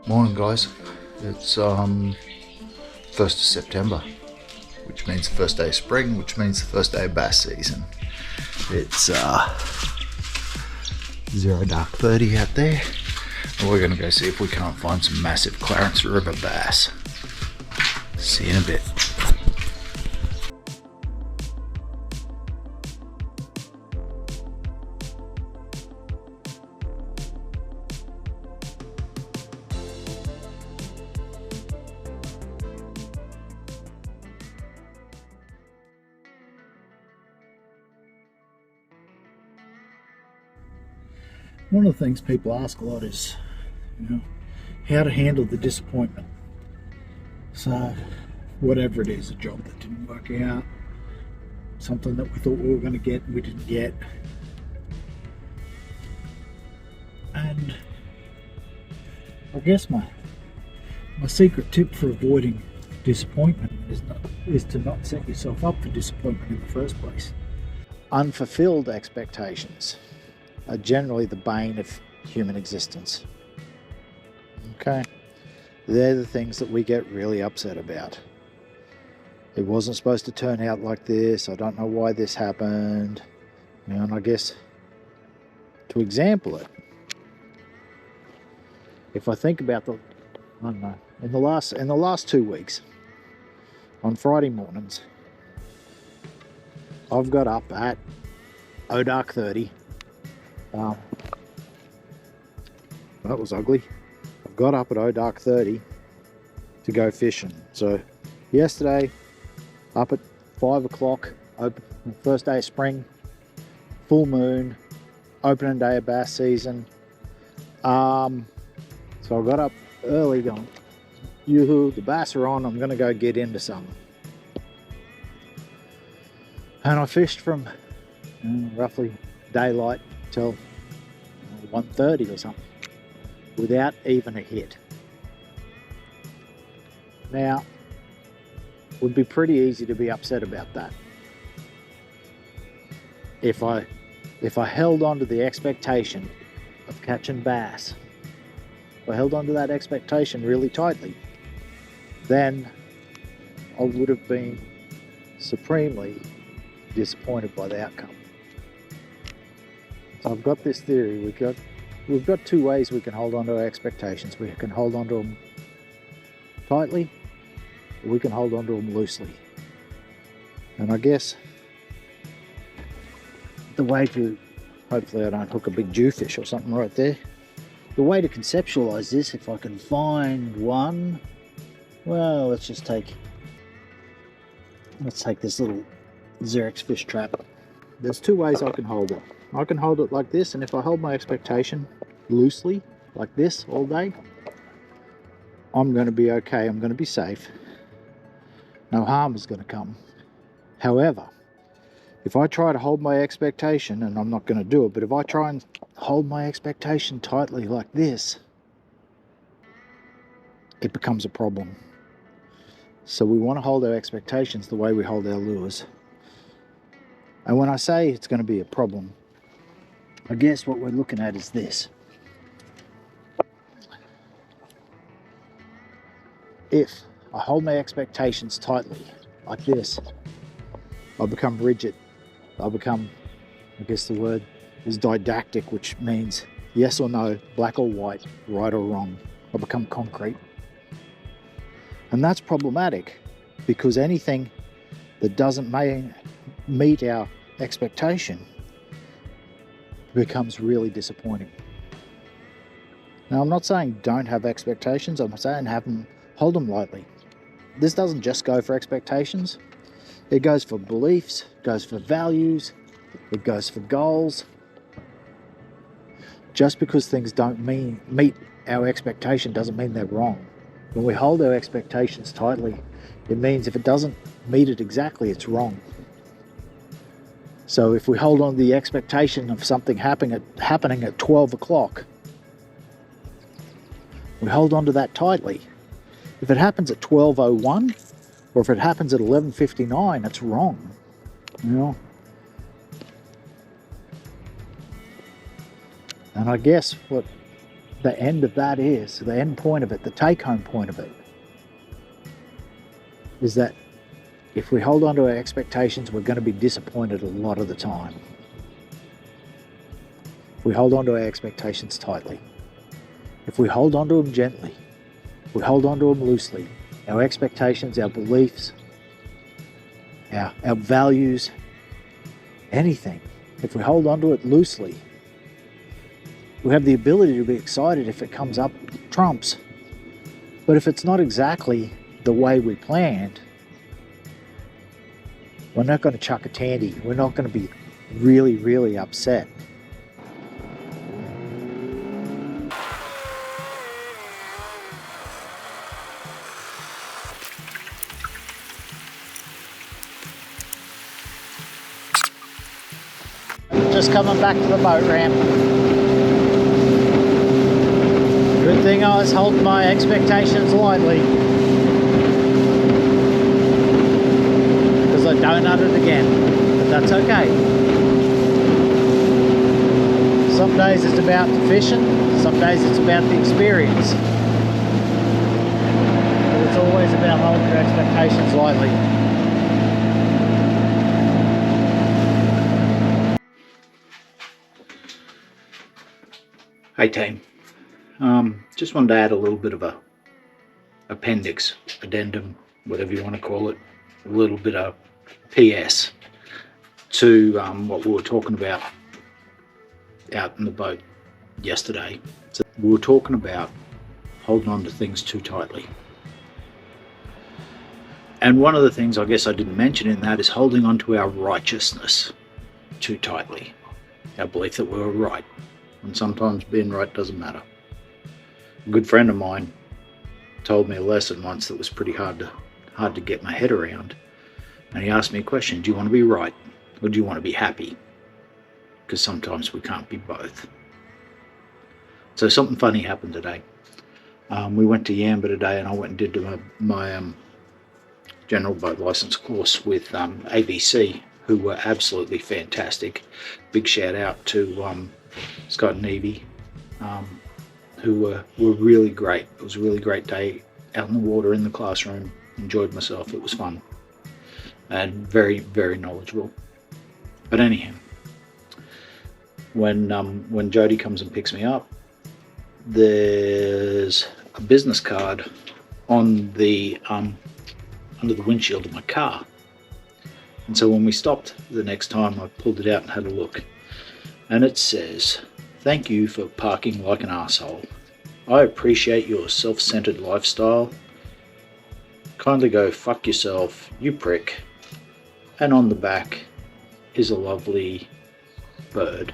Morning, guys. It's 1st of September, which means the first day of spring, which means the first day of bass season. It's 0 dark 30 out there, and we're going to go see if we can't find some massive Clarence River bass. See you in a bit. One of the things people ask a lot is, how to handle the disappointment. So, whatever it is, a job that didn't work out, something that we thought we were going to get and we didn't get. And I guess my secret tip for avoiding disappointment is to not set yourself up for disappointment in the first place. Unfulfilled expectations are generally the bane of human existence. Okay? They're the things that we get really upset about. It wasn't supposed to turn out like this. I don't know why this happened. And I guess to example it, if I think about in the last 2 weeks, on Friday mornings, I've got up at dark 30. That was ugly. I've got up at dark 30 to go fishing. So yesterday, up at 5 o'clock, first day of spring, full moon, opening day of bass season. So I got up early going, yoo-hoo, the bass are on, I'm gonna go get into some. And I fished from roughly daylight till 1:30 or something without even a hit. Now, it would be pretty easy to be upset about that. If I held on to the expectation of catching bass, if I held on to that expectation really tightly, then I would have been supremely disappointed by the outcome. So I've got this theory. We've got two ways we can hold on to our expectations. We can hold on to them tightly, or we can hold on to them loosely. And I guess the way to, hopefully I don't hook a big jewfish or something right there. The way to conceptualize this, if I can find one, well, let's take this little Xerix fish trap. There's two ways I can hold it. I can hold it like this, and if I hold my expectation loosely, like this all day, I'm going to be okay, I'm going to be safe. No harm is going to come. However, if I try to hold my expectation, and I'm not going to do it, but if I try and hold my expectation tightly like this, it becomes a problem. So we want to hold our expectations the way we hold our lures. And when I say it's going to be a problem, I guess what we're looking at is this. If I hold my expectations tightly, like this, I become rigid. I become, I guess the word is didactic, which means yes or no, black or white, right or wrong. I become concrete. And that's problematic, because anything that doesn't meet our expectation becomes really disappointing. Now, I'm not saying don't have expectations, I'm saying hold them lightly. This doesn't just go for expectations, it goes for beliefs, it goes for values, it goes for goals. Just because things don't meet our expectation doesn't mean they're wrong. When we hold our expectations tightly, it means if it doesn't meet it exactly, it's wrong. So if we hold on to the expectation of something happening at 12 o'clock, we hold on to that tightly. If it happens at 12:01, or if it happens at 11:59, it's wrong. And I guess what the end of that is, the end point of it, the take-home point of it, is that if we hold on to our expectations, we're going to be disappointed a lot of the time. If we hold on to our expectations tightly, if we hold on to them gently, if we hold on to them loosely, our expectations, our beliefs, our values, anything, if we hold on to it loosely, we have the ability to be excited if it comes up trumps. But if it's not exactly the way we planned, we're not going to chuck a tandy. We're not going to be really, really upset. Just coming back to the boat ramp. Good thing I was holding my expectations lightly, because I donutted again, but that's okay. Some days it's about the fishing, some days it's about the experience. But it's always about holding your expectations lightly. Hey team, just wanted to add a little bit of a appendix, addendum, whatever you want to call it, a little bit of PS to what we were talking about out in the boat yesterday. So we were talking about holding on to things too tightly. And one of the things I guess I didn't mention in that is holding on to our righteousness too tightly. Our belief that we were right. And sometimes being right doesn't matter. A good friend of mine told me a lesson once that was pretty hard to get my head around. And he asked me a question: do you want to be right or do you want to be happy? Because sometimes we can't be both. So something funny happened today. We went to Yamba today and I went and did my general boat license course with ABC, who were absolutely fantastic. Big shout out to Scott and Evie, who were really great. It was a really great day out in the water, in the classroom. Enjoyed myself. It was fun and very, very knowledgeable. But anyhow, when Jody comes and picks me up, there's a business card on the under the windshield of my car. And so when we stopped the next time, I pulled it out and had a look. And it says, "Thank you for parking like an arsehole. I appreciate your self-centered lifestyle. Kindly go fuck yourself, you prick." And on the back is a lovely bird.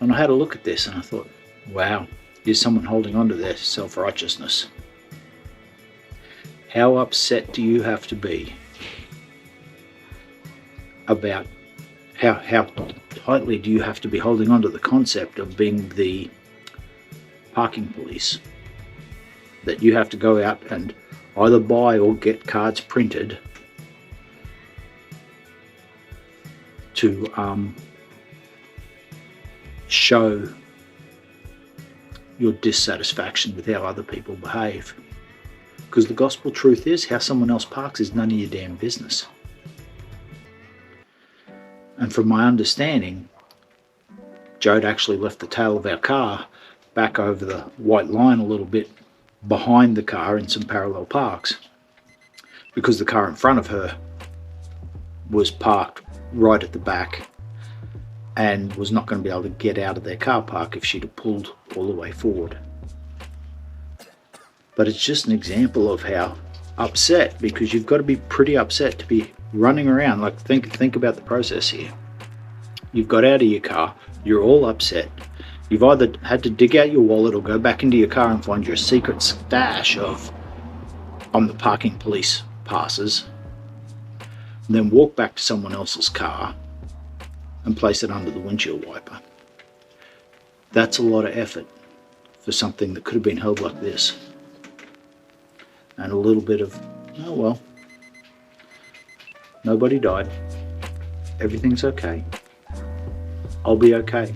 And I had a look at this and I thought, wow, here's someone holding on to their self-righteousness. How upset do you have to be about how tightly do you have to be holding on to the concept of being the parking police, that you have to go out and either buy or get cards printed to show your dissatisfaction with how other people behave? Because the gospel truth is, how someone else parks is none of your damn business. And from my understanding, Jode actually left the tail of our car back over the white line a little bit behind the car in some parallel parks, because the car in front of her was parked right at the back and was not going to be able to get out of their car park if she'd have pulled all the way forward. But it's just an example of how upset, because you've got to be pretty upset to be running around. Like, think about the process here. You've got out of your car, you're all upset. You've either had to dig out your wallet or go back into your car and find your secret stash of "I'm the parking police" passes, and then walk back to someone else's car and place it under the windshield wiper. That's a lot of effort for something that could have been held like this. And a little bit of, oh well, nobody died, everything's okay, I'll be okay.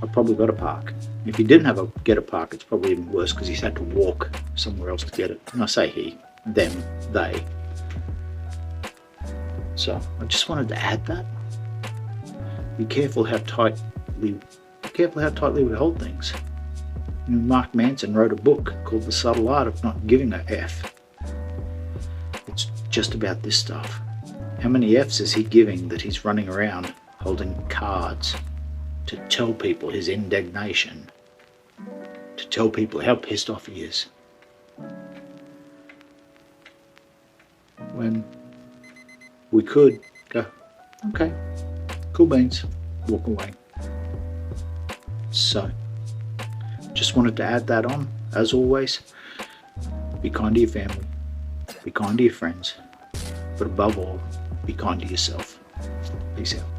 I've probably got a park. If he didn't get a park, it's probably even worse because he's had to walk somewhere else to get it. And I say he, them, they. So I just wanted to add that. Be careful how tightly we hold things. Mark Manson wrote a book called The Subtle Art of Not Giving a F. It's just about this stuff. How many F's is he giving that he's running around holding cards to tell people his indignation, to tell people how pissed off he is, when we could go, okay, cool beans, walk away. So, just wanted to add that on. As always, be kind to your family, be kind to your friends, but above all, be kind to yourself. Peace out.